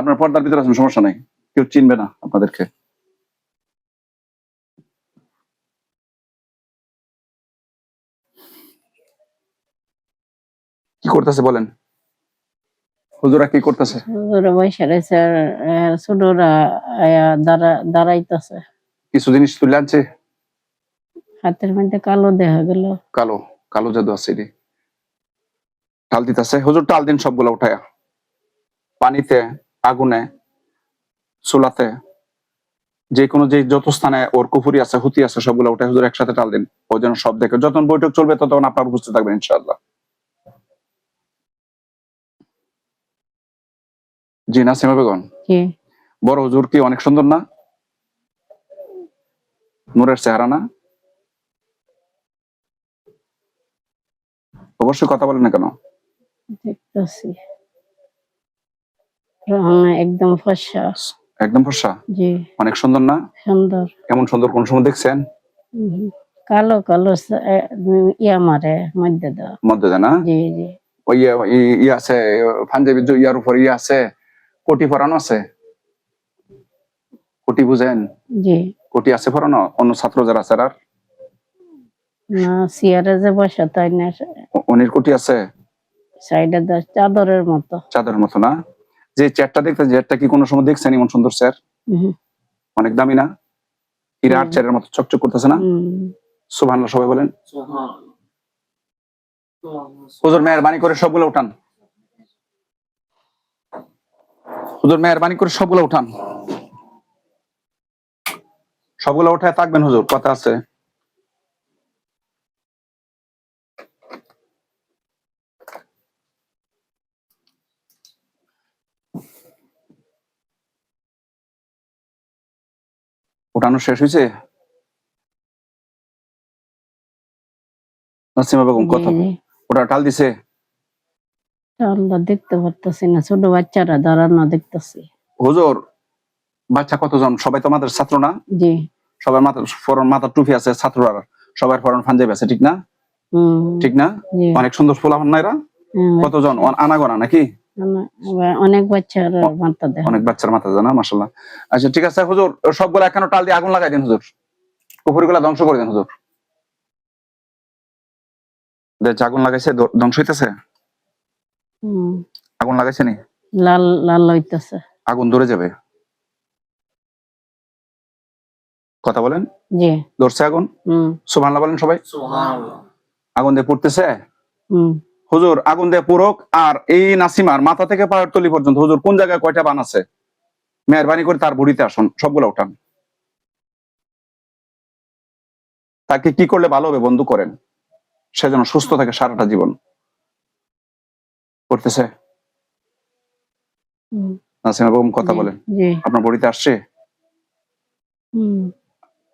আপনার পর্দার ভিতরে আছেন, সমস্যা নাই, কেউ চিনবে না আপনাদেরকে। কি করতেছে বলেন, হুজুরা কি করতেছে? হুজুরা বসে রয়েছে, আর ছোটরা দাঁড়াইতেছে। কিছু জিনিস তুলে আনছে, হাতের মধ্যে কালো দেখা গেল। কালো কালো জাদু আছে রে। টাল দিতেছে হুজুর, টাল দিন সবগুলো উঠায়া, পানিতে, আগুনে, চুলাতে, যে কোনো যে যত স্থানে ওর কুফুরি আছে, হুতি আছে, সবগুলো উঠে হুজুর একসাথে টাল দিন। ওই জন্য সব দেখে যখন বৈঠক চলবে তখন আপনার উপস্থিত থাকবেন ইনশাআল্লাহ। জি নাসিমা বেগম, বড় হুজুর কি অনেক সুন্দর না? নূরের চেহারা না? অবশ্যই কথা বলেন না কেন? দেখতেছি একদম ফর্সা। একদম ফর্সা? জি। অনেক সুন্দর না? সুন্দর। এমন সুন্দর কোন সময় দেখছেন? কালো কালো ইয়া মারে মধ্যে দেওয়া। মধ্যে দেয় না? জি জি। ওই ইয়ে আছে পাঞ্জাবি, ইয়ার উপর ইয়ে আছে, কোটি পরানো আছে। কোটি বুঝেন? জি। কোটি আছে পরানো অন্য ছাত্র যারা আছে আর? না, সিয়ারে যে বসে তাই না। অনির কোটি আছে সাইডে চাদরের মতো। চাদরের মতো না? যে চেয়ারটা দেখতে, চেয়ারটা কি কোনো সময় দেখছেন এমন সুন্দর চেয়ার? অনেক দামি না? হীরার চেয়ারের মতো চকচক করতেছে না? সুবহানাল্লাহ সবাই বলেন। হুজুর মেহেরবানি করে সবগুলো উঠান, হুজুর মেহেরবানি করে সবগুলো উঠান, সবগুলো উঠায় থাকবেন হুজুর, কথা আছে। উঠানো শেষ হয়েছে? নাসিমা বেগম কথা, ওটা টাল দিছে? আল্লাহ দেখতে পারতেছি না, ছোট বাচ্চারা দাঁড়ানো দেখতেছি। হুজুর বাচ্চা কতজন? সবাই তো আমাদের ছাত্র না? জি। সবার মাথার টুপি আছে, ছাত্ররা সবার ফরন পাঞ্জাবি আছে, ঠিক না? ঠিক না? অনেক সুন্দর ফুলাফান নাইরা? কতজন? আনাগোনা নাকি? অনেক বাচ্চার মাথা দেয়, অনেক বাচ্চার মাথা দেয় না? মাশাআল্লাহ। আচ্ছা ঠিক আছে হুজুর, সবগুলো এখনো টাল দিয়ে আগুন লাগাই দিন হুজুর, কুফরিগুলা ধ্বংস করে দেন হুজুর। আগুন লাগাইছে, ধ্বংস হইতেছে? আগুন লাগাইছে নি? লাল লাল হইতেছে, আগুন ধরে যাবে। কথা বলেন। জি। ধরছে আগুন? সুবহানাল্লাহ বলেন সবাই। সুবহানাল্লাহ। আগুন দিয়ে পড়তেছে? হুজুর আগুন দিয়ে পুরক, আর এই নাসিমার মাথা থেকে পায়ের তলি পর্যন্ত হুজুর কোন জায়গায় কয়টা বান আছে মেহেরবানি করে তার বুড়িতে আসুন, সবগুলো উঠান। তাকে কি করলে ভালো হবে বন্ধু করেন, সে যেন সুস্থ থাকে সারাটা জীবন। করতেছে? নাসিমা বেগম কথা বলেন, আপনার বুড়িতে আসছে?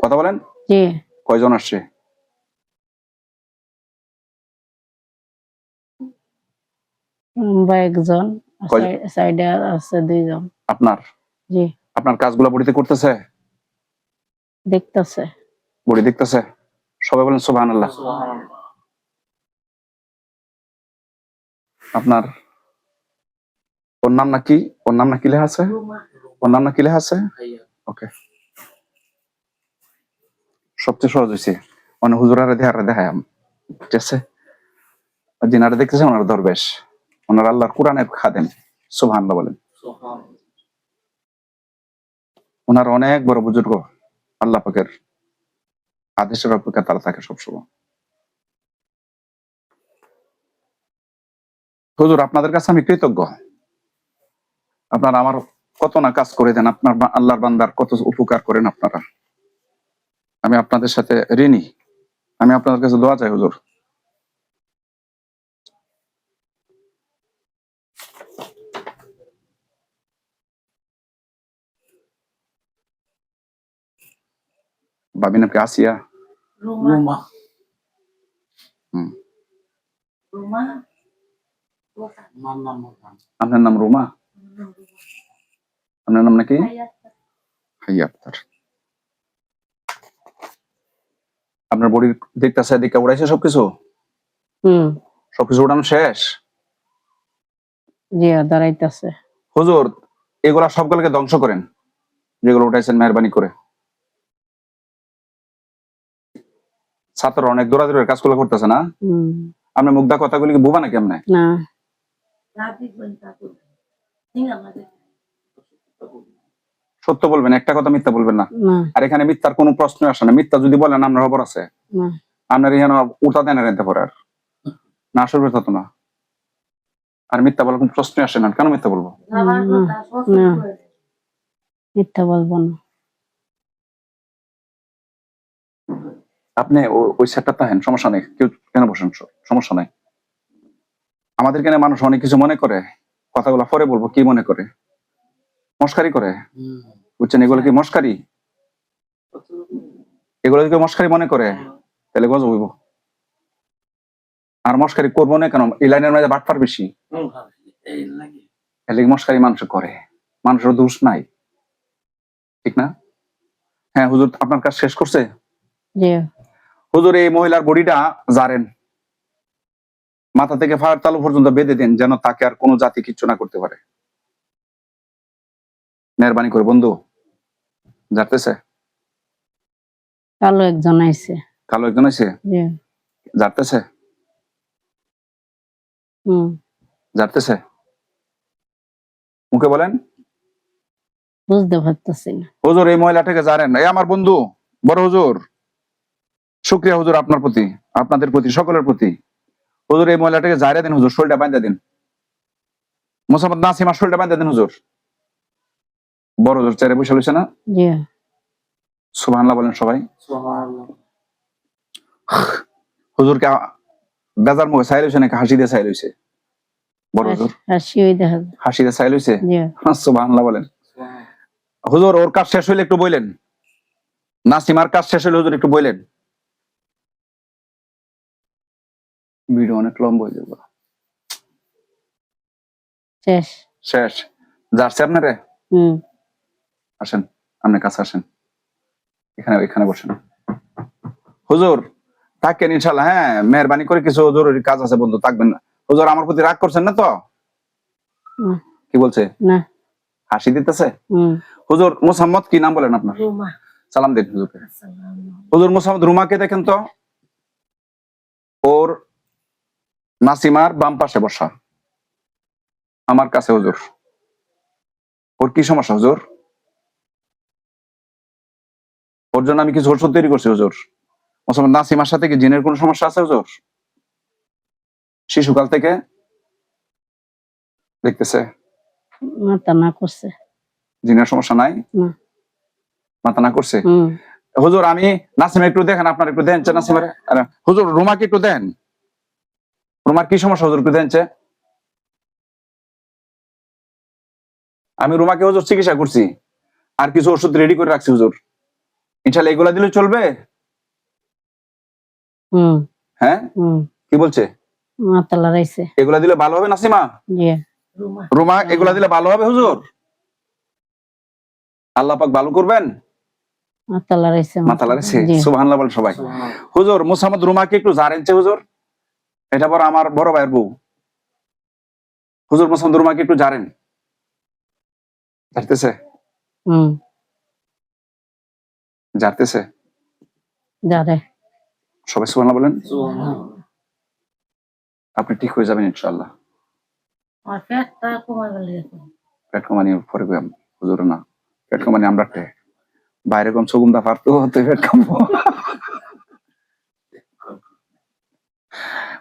কথা বলেন। কয়জন আসছে? একজন, সাইডে আছে দুইজন। আপনার? জি। আপনার কাজগুলো বুড়িতে করতেছে? দেখতেছে। বুড়ি দেখতেছে? সবাই বলেন সুবহানাল্লাহ। আপনার ওর নাম নাকি, ওর নাম নাকি লেখা আছে? ওর নাম নাকি লেখা আছে? ওকে, সবচেয়ে সহজ হয়েছে, মানে হুজুরারে দেখায়, ঠিক আছে? যিনারা দেখতেছে ওনারা দরবেশ, ওনারা আল্লাহর কোরআনের খাদেম, সুবহানাল্লাহ বলেন। ওনার অনেক বড় বুজুর্গ, আল্লাহ পাকের আদেশের অপেক্ষা তারা থাকে সবসময়। হুজুর আপনাদের কাছে আমি কৃতজ্ঞ, আপনারা আমার কত না কাজ করে দেন, আপনার আল্লাহর বান্দার কত উপকার করেন আপনারা, আমি আপনাদের সাথে ঋণী, আমি আপনাদের কাছে দোয়া চাই হুজুর। ভাবি নাকি আসিয়া? রুমা। আপনার নাম রুমা? আপনার নাম নাকি? হাইয়া আক্তার। আপনার বডি দেখতেছে দিকে উড়াইছে সবকিছু? সবকিছু উড়ানো শেষ? জি, দাঁড়াইতেছে। হুজুর এগুলা সবগুলোকে ধ্বংস করেন, যেগুলো উঠাইছেন মেহরবানি করে। ছাত্ররা অনেক দৌড়াদৌড়ের কাজগুলো করতেছে না? হুম। আপনার মুগ্ধা কথাগুলি কি বুবা না কেমনে? না, সত্য বলবেন, একটা কথা মিথ্যা বলবেন না। না, আর এখানে মিথ্যার কোনো প্রশ্ন আসে না। মিথ্যা যদি বলেন আপনার খবর আছে, না। আপনার এখানে উঠা দেন এনতে পরে আর না আসবে তত না। আর মিথ্যা বলার কোনো প্রশ্ন আসে না, কেন মিথ্যা বলবো? না, মিথ্যা বলবো না। আপনি ওই সেটটা থাকেন, সমস্যা নেই, কেউ কেন বসেন, সমস্যা নাই। আমাদের কেন মানুষ অনেক কিছু মনে করে, কথাগুলো পরে বলবো, কি মনে করে, মস্কারি করে, বুঝছেন? এগুলো কি মস্কারি? এগুলো যদি কেউ মস্কারি মনে করে তাহলে গজব হইব। আর মস্কারি করবো না কেন? এই লাইনের মধ্যে বাটপার বেশি, এর লাগি মস্কারি মানুষ করে। মানুষের দোষ নাই, ঠিক না? হ্যাঁ হুজুর, আপনার কাজ শেষ করছে? জি। হুজুর, এই মহিলার বডিটা জারেন, মাথা থেকে ফায়ার তালু পর্যন্ত বেঁধে দেন, যেন তাকে আর কোনো জাতি কিচ্ছু না করতে পারে। মেহরবানি করে বন্ধু। জারতেছে? কালো একজন আইছে। কালো একজন আছে? জি। জারতেছে? হুম। জারতেছে? মুখে বলেন। বুঝতে পারতেছি না। হুজুর, এই মহিলাটাকে জানেন? এই আমার বন্ধু, বড় হুজুর, শুক্রিয়া হুজুর আপনার প্রতি, আপনাদের প্রতি, সকলের প্রতি। হুজুর, এই মহিলাটাকে জায়রা দিন হুজুর, শরীরটা বাঁধা দিন। মোসাম্মদ নাসিমা শরীরটা বাঁধা দিন হুজুর। বড় হুজুর চেয়ারে বসে রয়েছে না? জি। সুবহানাল্লাহ বলেন সবাই। হুজুরকে বেজার মুখে চাই লইছে নাকি হাসি দিয়ে চাই লইছে? বড় হুজুর হাসি ওই দেখা যায়। হাসি দিয়ে চাই লইছে? জি। সুবহানাল্লাহ বলেন। হুজুর, ওর কাজ শেষ হইলে একটু বললেন। নাসিমার কাজ শেষ হইলে হুজুর একটু বললেন। ভিডিও অনেক লম্বা হয়ে যাবে। শেষ। শেষ? যাচ্ছে আপনারে? হুম। আসেন, আপনার কাছে আসেন, এখানে এখানে বসেন। হুজুর থাকেন ইনশাল্লাহ, হ্যাঁ মেহরবানি করে, কিছু জরুরি কাজ আছে বন্ধু, থাকবেন না। হুজুর আমার প্রতি রাগ করছেন না তো? কি বলছে? না। হাসি দিতেছে? হুম। হুজুর, মোসাম্মদ কি নাম বলেন আপনার? সালাম দিন হুজুরকে। হুজুর, মোসাম্মদ রুমাকে দেখেন তো, ওর নাসিমার বাম পাশে বসা, আমার কাছে হুজুর। ওর কি সমস্যা হুজুর? ওর জন্য আমি কিছু ওষুধ তৈরি করছি হুজুর। মোসাম্মদ নাসিমার সাথে কি জিনের কোনো সমস্যা আছে হুজুর? শিশুকাল থেকে দেখতেছে? মাথা না করছে। জিনের সমস্যা নাই? না। মাথা না করছে? হুম। হুজুর, আমি নাসিমা একটু দেখেন, আপনার একটু দেন নাসিমার। হুজুর, রুমাকে একটু দেন। রুমার কি সমস্যা হুজুর, একটু দেন। আমি রুমাকে হুজুর চিকিৎসা করছি, আর কিছু ওষুধ রেডি করে রাখছি হুজুর, ইনশাল্লাহ এগুলা দিলে চলবে? হুম। হ্যাঁ, হুম। কি বলছে? মাথা লড়াইছে। এগুলা দিলে ভালো হবে নাসিমা? জি। রুমা, এগুলা দিলে ভালো হবে হুজুর? আল্লাহ পাক ভালো করবেন। মাথা লড়াইছে। মাথা লাগাইছে? জি। সুবহানাল্লাহ বলেন সবাই। হুজুর, মোসাম্মদ রুমাকে একটু জানেনছে হুজুর, এটা পর আমার বড় ভাইয়ের বউ। হুজুর, মোসাম্মদ রুমাকে একটু জানেন? জানতেছে? হুম। জানতেছে? যারে। সবাই সুবহানাল্লাহ বলেন। আপনি ঠিক হয়ে যাবেন ইনশাআল্লাহ। আর পেটটা কমে গেল। পেট কমানি পরে হুজুর না, পেট কমানি আমরা বাইরে কম সুগন্ধা পারতো তো পেট কমবো।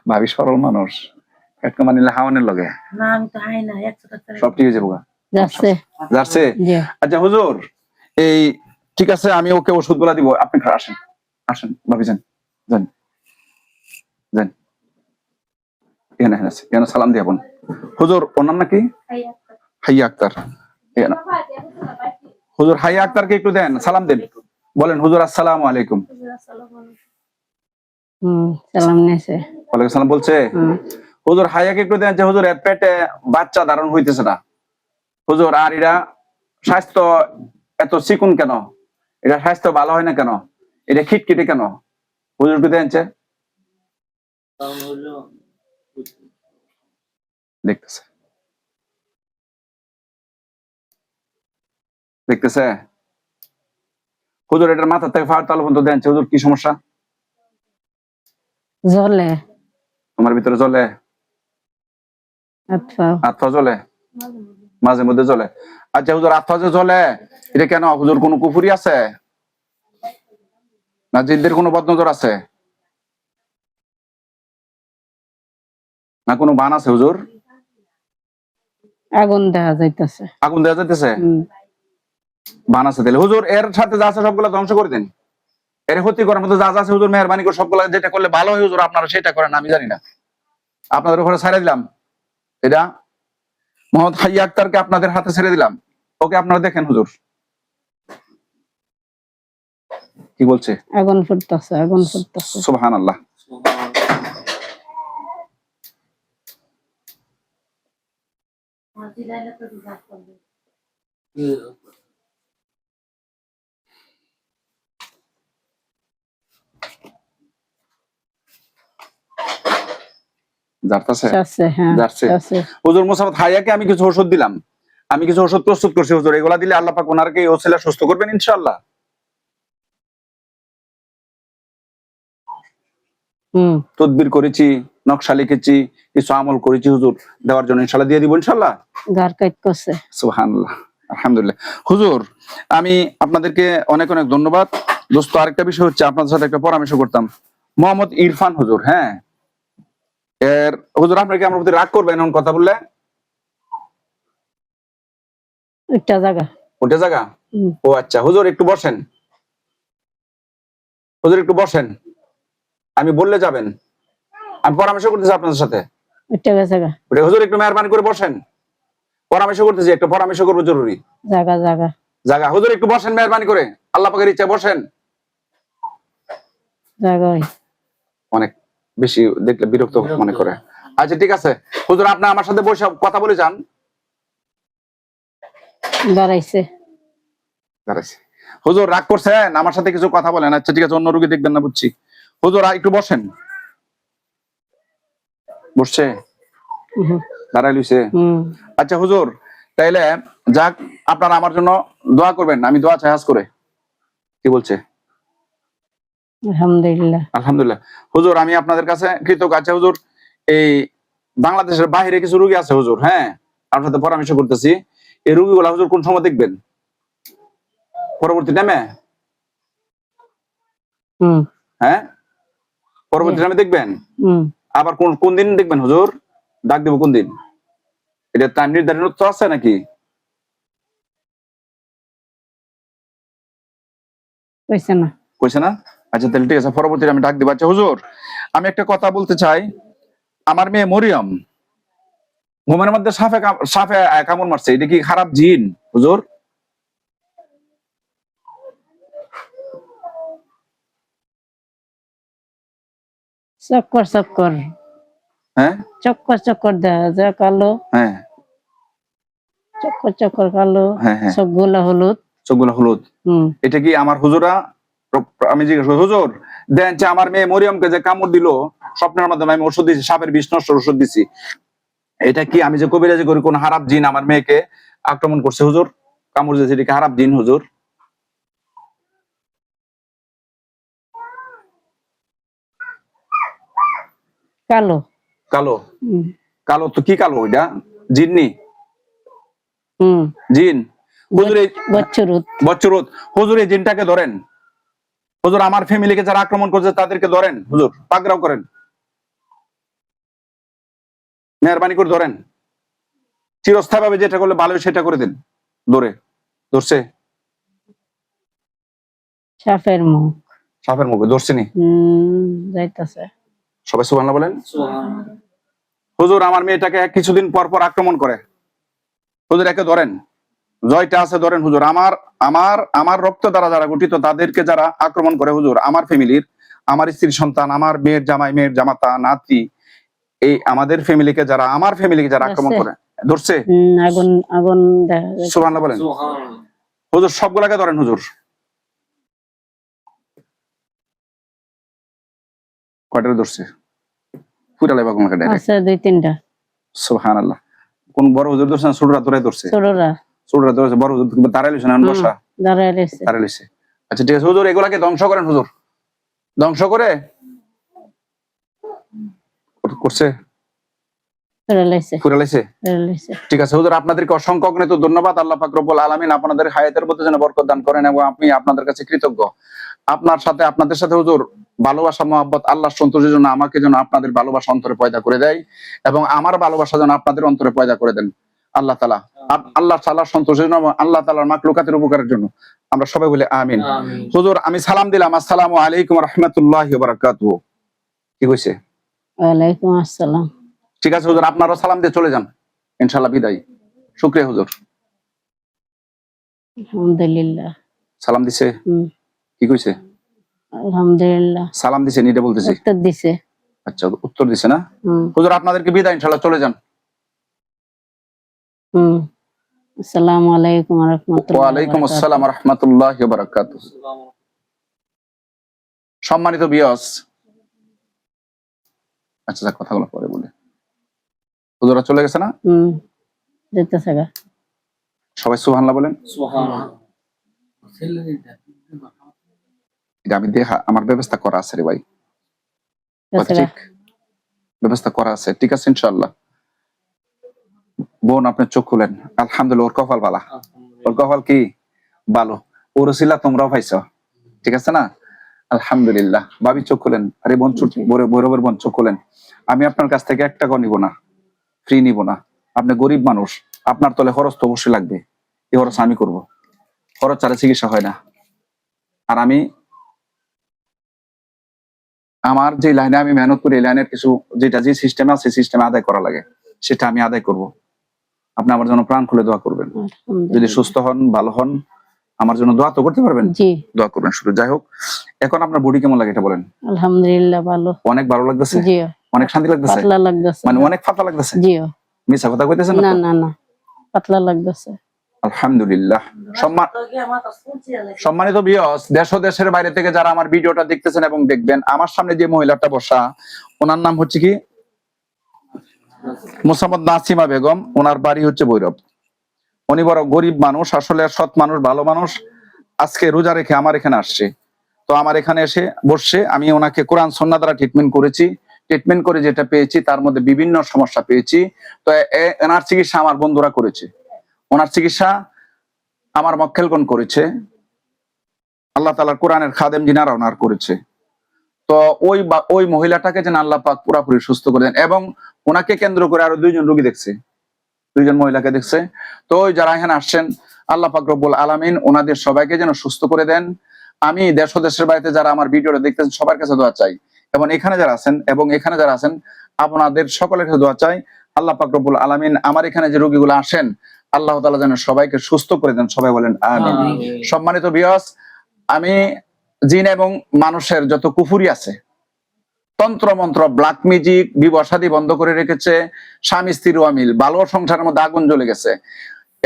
ভাবি সরল মানুষ, পেট কমানি হাওয়ানের লগে না, আমি তো হাই না 100 টাকা সব ঠিক হয়ে যাবো। যাচ্ছে। যাচ্ছে? আচ্ছা হুজুর, এই ঠিক আছে, আমি ওকে ওষুধ গুলা দিব, আপনি আসেন, আসেন ভাবি, যান যান যান, এখানে এখানে সালাম দিয়ে বোন। হুজুর, ওর নাম নাকি? হাইয়া আক্তার। হুজুর, হাইয়া আক্তারকে একটু দেন, সালাম দেন, বলেন হুজুর আসসালামু আলাইকুম। সালাম নিয়েছে। ওয়ালাইকুম সালাম বলছে। হুজুর, হাইয়াকে একটু দেন যে হুজুর এর পেটে বাচ্চা ধারণ হইতেছে না হুজুর, আর এরা স্বাস্থ্য এত চিকুন কেন, এটা স্বাস্থ্য ভালো হয় না কেন, এটা খিটখিটে কেন, হুজুর একটু দেন। দেখতেছে দেখতেছে? হুজুর এটার মাথা থেকে ফাড় তালু পর্যন্ত দেন হুজুর, কি সমস্যা? জ্বলে তোমার ভিতরে জ্বলে? আচ্ছা আত্মা জ্বলে? মাঝে মধ্যে জ্বলে। আচ্ছা হুজুর, আত্মা যে জ্বলে এটা কেন হুজুর? কোনো কুফুরি আছে না জিনদের কোনো বদনজর আছে না কোনো বান আছে হুজুর? আগুন দেখা যাইতেছে। আগুন দেওয়া যাইতেছে? বান আছে তাহলে হুজুর, এর সাথে যা আছে সবগুলো ধ্বংস করে দেন। এর ক্ষতি করার মতো যা যা আছে হুজুর মেহরবানি করে সবগুলো, যেটা করলে ভালো হয় হুজুর আপনারা সেটা করেন, আমি জানি না। আপনাদের উপরে ছেড়ে দিলাম এটা, মোহাম্মদ হাইয়া আক্তারকে আপনাদের হাতে ছেড়ে দিলাম। ওকে আপনারা দেখেন হুজুর কি বলছে। আগুন ফুটতেছে, আগুন ফুটতেছে। সুবহানাল্লাহ। যাচ্ছে আছে, হ্যাঁ যাচ্ছে আছে। হুজুর মোসাম্মদ হাইয়াকে আমি কিছু ওষুধ দিলাম, আমি কিছু ওষুধ প্রস্তুত করছি হুজুর, এগুলা দিলে আল্লাহ পাক ওনারকে এই ওসিলা সুস্থ করবেন ইনশাআল্লাহ। তদবির করেছি, নকশা লিখেছি, কিছু আমল করেছি হুজুর, দেওয়ার জন্য ইনশাআল্লাহ দিয়ে দিব ইনশাআল্লাহ। গার কাট করছে। সুবহানাল্লাহ, আলহামদুলিল্লাহ। হুজুর আমি আপনাদেরকে অনেক অনেক ধন্যবাদ। দোস্ত আরেকটা বিষয় হচ্ছে, আপনাদের সাথে একটা পরামর্শ করতাম। মোহাম্মদ ইরফান হুজুর, হ্যাঁ এর হুজুর আপনার কি আমার প্রতি রাগ করবেন এমন কথা বললে? একটা জায়গা। ওটা জায়গা? ও আচ্ছা হুজুর একটু বসেন, হুজুর একটু বসেন, আমি বললে যাবেন, আমি পরামর্শ করতেছি আপনাদের সাথে। একটা জায়গা। ওটা হুজুর একটু মেহরবানি করে বসেন, পরামর্শ করতেছি, একটা পরামর্শ করবো জরুরি। জায়গা জায়গা জায়গা হুজুর একটু বসেন মেহরবানি করে, আল্লাহ পাকের ইচ্ছা বসেন। জায়গা অনেক বেশি দেখলে বিরক্ত মনে করে। আচ্ছা ঠিক আছে হুজুর, আপনি আমার সাথে বসে কথা বলে যান। দাঁড়াইছে। দাঁড়াইছে। হুজুর রাগ করছেন, আমার সাথে কিছু কথা বলেন। আচ্ছা ঠিক আছে, অন্য রোগী দেখবেন না বুঝছি। হুজুর একটু বসেন। বসছে? দাঁড়াই লইছে? আচ্ছা হুজুর তাইলে যাক, আপনারা আমার জন্য দোয়া করবেন, আমি দোয়া চাই আজ করে। কি বলছে? আলহামদুলিল্লাহ। আলহামদুলিল্লাহ। হুজুর আমি আপনাদের কাছে কৃতজ্ঞ। আচ্ছা হুজুর, এই বাংলাদেশের বাইরে কিছু রোগী আছে হুজুর, হ্যাঁ আপনার সাথে পরামর্শ করতেছি। এই রোগীগুলা হুজুর কোন সময় দেখবেন? পরবর্তী টাইমে? হ্যাঁ পরবর্তী টাইমে দেখবেন? আবার কোন কোন দিন দেখবেন হুজুর? ডাক দেব কোন দিন? এটা তার নির্ধারণ তো আছে নাকি? কইছে না। কইছে না? আচ্ছা তাহলে ঠিক আছে, পরবর্তীতে আমি ডাক দেব। আচ্ছা হুজুর আমি একটা কথা বলতে চাই। আমার মেয়ে মরিয়ম ঘুমের মধ্যে সাপে সাপে কামড় মারছে, এটা কি খারাপ জিন হুজুর? চক্কর চক্কর। হ্যাঁ চক্কর চক্কর দেখা যায় কালো। হ্যাঁ চক্কর চক্কর কালো। হ্যাঁ হ্যাঁ সবগুলা হলুদ। চোখগুলো হলুদ। এটা কি আমার হুজুরা? আমি জিজ্ঞেস করি, হুজুর দেন যে আমার মেয়ে মরিয়মকে যে কামড় দিল স্বপ্নের মাধ্যমে, আমি ওষুধ দিছি, সাপের বিষ নষ্ট ওষুধ দিছি, এটা কি আমি যে কবিরাজি করি কোন খারাপ জিন আমার মেয়েকে আক্রমণ করছে হুজুর? কামড় দিয়েছে, এটা কি খারাপ জিন হুজুর? কালো। কালো? কালো তো কি কালো? ওইটা জিন্নি? জিন হুজুর? বচ্চরুত হুজুর, এই জিনটাকে ধরেন হুজুর, আমার ফ্যামিলিকে যারা আক্রমণ করছে তাদেরকে ধরেন হুজুর, পাকড়াও করেন, মেহরবানি করে ধরেন, চিরস্থায়ী ভাবে যেটা করলে ভালো সেটা করে দেন। ধরে ধরছে? সাপের মুখ। সাপের মুখে ধরছে নি? যাইতাছে। সবাই সুবহানাল্লাহ বলেন। হুজুর আমার মেয়েটাকে কিছুদিন পর পর আক্রমণ করে হুজুর, একে ধরেন, জয়টা আছে ধরেন হুজুর। আমার আমার আমার রক্ত দ্বারা যারা গঠিত তাদেরকে যারা আক্রমণ করে হুজুর, আমার ফ্যামিলির, আমার স্ত্রীর সন্তান, আমার মেয়ের জামাই, মেয়ের জামাতা, নাতি, এই আমাদের ফ্যামিলিকে যারা, আমার ফ্যামিলিকে যারা আক্রমণ করে ধরছে। আগুন আগুন সুবহানাল্লাহ বলেন। হুজুর সবগুলাকে ধরেন হুজুর। কয়টারে ধরছে? পুরা লাইবা কোনকে ডাইরেক্ট? আছে দুই তিনটা। সুবহানাল্লাহ। কোন বড় হুজুর ধরছে না ছোটরা ধরে ধরছে? ছোটরা। ছোটরা ধরেছে, বড় হুজুর দাঁড়ায় লইছে না বসা, দাঁড়ায় রয়েছে। দাঁড়ায় লইছে। আচ্ছা ঠিক আছে হুজুর, এগুলাকে ধ্বংস করেন হুজুর, ধ্বংস করে করছে, ফুরে লাইছে। ঠিক আছে হুজুর, আপনাদেরকে অসংখ্য অগণিত ধন্যবাদ। আল্লাহ পাক রব্বুল আলামিন আপনাদের হায়াতের মধ্যে যেন বরকত দান করেন, এবং আমি আপনাদের কাছে কৃতজ্ঞ। আপনাদের সাথে হুজুর ভালোবাসা, মহব্বত, আল্লাহর সন্তোষের জন্য আমাকে যেন আপনাদের ভালোবাসা অন্তরে পয়দা করে দেয়, এবং আমার ভালোবাসা যেন আপনাদের অন্তরে পয়দা করে দেন আল্লাহ তাআলা। আল্লাহ তাআলার সন্তোষের জন্য, আল্লাহ তাআলার মাখলুকাতের উপকারের জন্য আমরা সবাই বলি আমিন। হুজুর আমি সালাম দিলাম, আসসালামু আলাইকুম ওয়া রাহমাতুল্লাহি ওয়া বারাকাতুহু। কি কইছে? ওয়ালাইকুম আসসালাম। ঠিক আছে হুজুর, আপনারাও সালাম দিয়ে চলে যান, ইনশাআল্লাহ বিদায়। শুকরিয়া হুজুর। আলহামদুলিল্লাহ। সালাম দিছে? কি কইছে? আলহামদুলিল্লাহ। সালাম দিছে, নিতে বলতেছি। উত্তর দিছে। আচ্ছা উত্তর দিছে না? হুজুর আপনাদেরকে বিদায়, ইনশাআল্লাহ চলে যান। আসসালামু আলাইকুম ওয়া রাহমাতুল্লাহি ওয়া আলাইকুম আসসালাম ওয়া রাহমাতুল্লাহি ওয়া বারাকাতুহু। সম্মানিত ভিউয়ার্স, আচ্ছা কথাগুলো পরে বলি। হুজুরা চলে গেছে না? যেতেছে গা। সবাই সুবহানাল্লাহ বলেন। সুবহানাল্লাহ। আমি দেখা আমার ব্যবস্থা করা আছে রে ভাই, ঠিক ব্যবস্থা করা আছে, ঠিক আছে ইনশাআল্লাহ। বোন আপনি চোখ খুলেন, আলহামদুলিল্লাহ, ওর কপাল ভালো, ওর কপাল কি ভালো, ওর ওসিলা তোমরাও পাইছো, ঠিক আছে না? আলহামদুলিল্লাহ। ভাবি চোখ খুলেন, আরে বোন বরাবর বোন চোখ খুলেন। আমি আপনার কাছ থেকে 1 টাকাও নিব না, ফ্রি নিব না। আপনি গরিব মানুষ, আপনার তলে খরচ তো অবশ্যই লাগবে, এই খরচ আমি করব, খরচ ছাড়া চিকিৎসা হয় না। আর আমি আমার যে লাইনে আমি মেহনত করি, এই লাইনের কিছু যেটা যে সিস্টেমে আছে, সিস্টেমে আদায় করা লাগে, সেটা আমি আদায় করব। আপনি আমার জন্য প্রাণ খুলে দোয়া করবেন। যদি সুস্থ হন, ভালো হন, আমার জন্য দোয়া তো করতে পারবেন? জি, দোয়া করবেন শুধু। যাই হোক, এখন আপনার বডি কেমন লাগে এটা বলেন? আলহামদুলিল্লাহ ভালো। অনেক ভালো লাগতেছে? জি। অনেক শান্তি লাগতেছে? পাতলা লাগতেছে। মানে অনেক পাতলা লাগতেছে? জি। মিছা কথা কইতেছেন না না না, পাতলা লাগতেছে। আলহামদুলিল্লাহ। সম্মানিত ভিউয়ার্স, দেশ ও দেশের বাইরে থেকে যারা আমার ভিডিওটা দেখতেছেন এবং দেখবেন, আমার সামনে যে মহিলাটা বসা, ওনার নাম হচ্ছে কি মোসাম্মদ নাসিমা বেগম। ওনার বাড়ি হচ্ছে ভৈরব। উনি বড় গরিব মানুষ, আসলে সৎ মানুষ, ভালো মানুষ। আজকে রোজা রেখে আমার এখানে আসছে, তো আমার এখানে এসে বসছে। আমি ওনাকে কোরআন সুন্নাহ দ্বারা ট্রিটমেন্ট করেছি। ট্রিটমেন্ট করে যেটা পেয়েছি, তার মধ্যে বিভিন্ন সমস্যা পেয়েছি। তো এনার চিকিৎসা আমার বন্ধুরা করেছে, ওনার চিকিৎসা আমার মক্কেলগণ করেছে, আল্লাহ তাআলার কোরআনের খাদেম যিনারা ওনার করেছে। তো ওই মহিলাটাকে যেন আল্লাহ পাক পুরোপুরি সুস্থ করে দেন, এবং ওনাকে কেন্দ্র করে আরো 2 জন রোগী দেখছে, 2 জন মহিলাকে দেখছে। তো ওই যারা এখানে আসছেন, আল্লাহ পাক রব্বুল আলামিন ওনাদের সবাইকে যেন সুস্থ করে দেন। আমি দেশ ও দেশের বাইরে যারা আমার ভিডিওটা দেখতেছেন, সবার কাছে দোয়া চাই, এবং এখানে যারা আছেন আপনাদের সকলের কাছে দোয়া চাই। আল্লাহ পাক রব্বুল আলামিন আমার এখানে যে রোগীগুলো আসেন, আল্লাহ তাআলা যেন সবাইকে সুস্থ করে দেন, সবাই বলেন আমিন। সম্মানিত ভিউয়ার্স, আমি জিন এবং মানুষের যত কুফুরি আছে, তন্ত্র মন্ত্র, ব্ল্যাক মিউজিক, বিবাহ শাদী বন্ধ করে রেখেছে, স্বামী স্ত্রীর অমিল, ভালো সংসারের মধ্যে আগুন জ্বলে গেছে,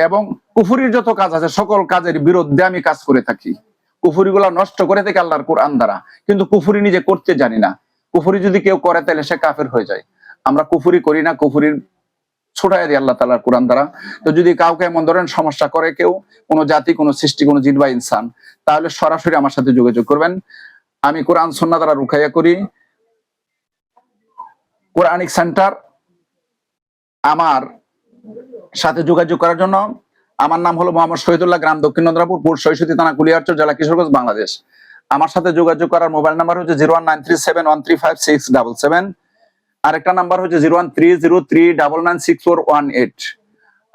এবং কুফুরির যত কাজ আছে, সকল কাজের বিরুদ্ধে আমি কাজ করে থাকি। কুফুরিগুলা নষ্ট করে থেকে আল্লাহর কোরআন দ্বারা, কিন্তু কুফুরি নিজে করতে জানি না। কুফুরি যদি কেউ করে তাহলে সে কাফের হয়ে যায়। আমরা কুফুরি করি না, কুফুরির ছুটাই দিই আল্লাহ তাআলার কোরআন দ্বারা। তো যদি কাউকে এমন ধরেন সমস্যা করে কেউ, কোনো জাতি, কোনো সৃষ্টি, কোনো জিন বা ইনসান, তাহলে সরাসরি আমার সাথে যোগাযোগ করবেন। আমি কোরআন সুন্নাহ দ্বারা রুকাইয়া করি। কোরআনিক সেন্টার, আমার সাথে যোগাযোগ করার জন্য আমার নাম হলো মোহাম্মদ শহীদুল্লাহ, গ্রাম দক্ষিণ নন্দরাপুর, পোস্ট ৬৬, থানা কুলিয়ারচর, জেলা কিশোরগঞ্জ, বাংলাদেশ। আমার সাথে যোগাযোগ করার মোবাইল নাম্বার হচ্ছে 01937135677। আরেকটা নাম্বার হচ্ছে 01303996418।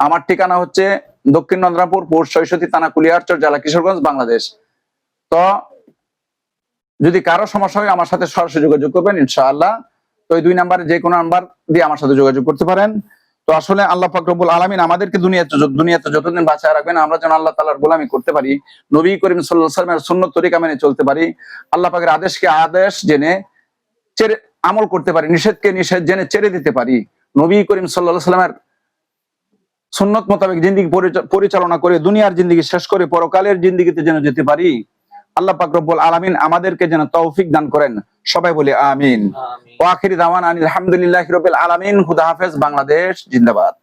আমার ঠিকানা হচ্ছে দক্ষিণ নন্দরাপুর, পোস্ট ৬৬, থানা কুলিয়ারচর, জেলা কিশোরগঞ্জ, বাংলাদেশ। তো যদি কারো সমস্যা হয় আমার সাথে সরাসরি যোগাযোগ করবেন ইনশাআল্লাহ। তো এই 2 নাম্বারে যে কোনো নাম্বার দিয়ে আমার সাথে যোগাযোগ করতে পারেন। তো আসলে আল্লাহ পাক রব্বুল আলামিন আমাদেরকে দুনিয়াতে যতদিন বাঁচায় রাখবেন, আমরা যেন আল্লাহ তাআলার গোলামি করতে পারি, নবী করিম সাল্লাল্লাহু আলাইহি ওয়াসাল্লামের সুন্নাত তরিকা মেনে চলতে পারি, আল্লাহ পাকের আদেশকে আদেশ জেনে আমল করতে পারি, নিষেধকে নিষেধ জেনে ছেড়ে দিতে পারি, নবী করিম সাল্লাল্লাহু আলাইহি ওয়াসাল্লামের সুন্নাত মোতাবেক জিন্দেগি পরিচালনা করে দুনিয়ার জিন্দেগি শেষ করে পরকালের জিন্দেগিতে যেন যেতে পারি। আল্লাহ পাক রব্বুল আলামিন আমাদেরকে যেন তৌফিক দান করেন, সবাই বলি আমিন। ওয়া আখিরি দাওয়ানা আলহামদুলিল্লাহি রাব্বিল আলামিন। খুদা হাফেজ। বাংলাদেশ জিন্দাবাদ।